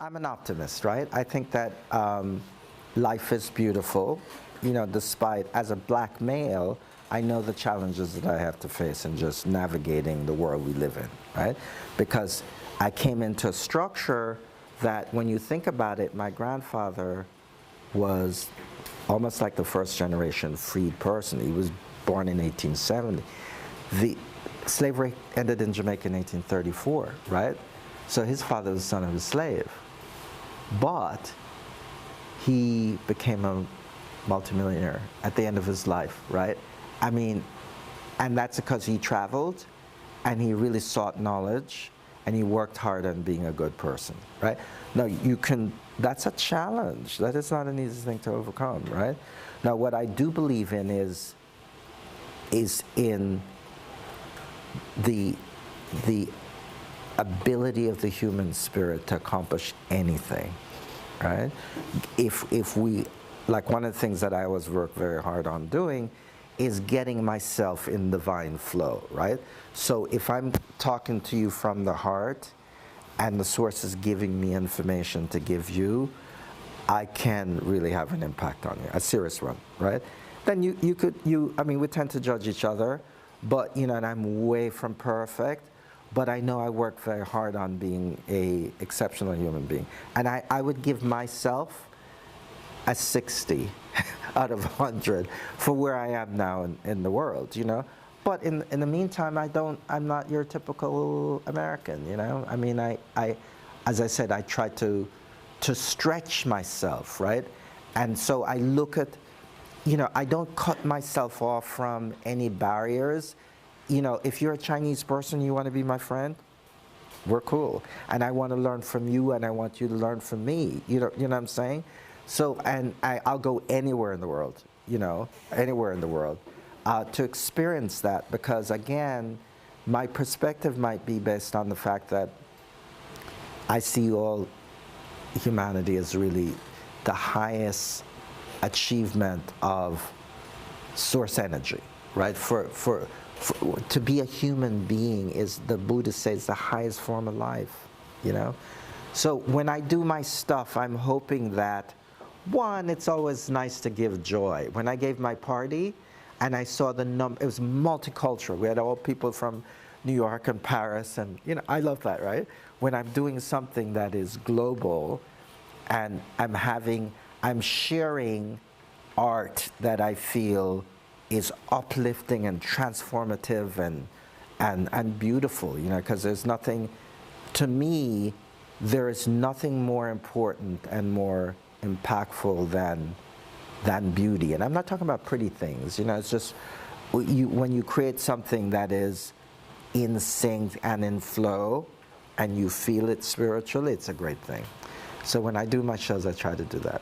I'm an optimist, right? I think that life is beautiful. You know, despite, as a black male, I know the challenges that I have to face in just navigating the world we live in, right? Because I came into a structure that, when you think about it, my grandfather was almost like the first generation freed person. He was born in 1870. The slavery ended in Jamaica in 1834, right? So his father was the son of a slave. But he became a multimillionaire at the end of his life, right? I mean, and that's because he traveled and he really sought knowledge and he worked hard on being a good person, right? Now, that's a challenge. That is not an easy thing to overcome, right? Now, what I do believe in is in the ability of the human spirit to accomplish anything, right? If we, like, one of the things that I always work very hard on doing is getting myself in divine flow, right? So if I'm talking to you from the heart and the source is giving me information to give you, I can really have an impact on you, a serious one, right? Then I mean, we tend to judge each other, but, you know, and I'm way from perfect, but I know I work very hard on being an exceptional human being. And I would give myself a 60 out of 100 for where I am now in the world, you know? But in the meantime, I'm not your typical American, you know? I mean, as I said, I try to stretch myself, right? And so I look at, you know, I don't cut myself off from any barriers. You know, if you're a Chinese person, you want to be my friend, we're cool. And I want to learn from you, and I want you to learn from me. You know what I'm saying? So, and I'll go anywhere in the world, you know, anywhere in the world, to experience that, because, again, my perspective might be based on the fact that I see all humanity as really the highest achievement of source energy, right? To be a human being is, the Buddha says, the highest form of life, you know? So when I do my stuff, I'm hoping that, one, it's always nice to give joy. When I gave my party and I saw the it was multicultural. We had all people from New York and Paris, and, you know, I love that, right? When I'm doing something that is global and I'm sharing art that I feel is uplifting and transformative and beautiful, you know, because there's nothing, to me, there is nothing more important and more impactful than beauty. And I'm not talking about pretty things, you know, it's just when you create something that is in sync and in flow and you feel it spiritually, it's a great thing. So when I do my shows, I try to do that.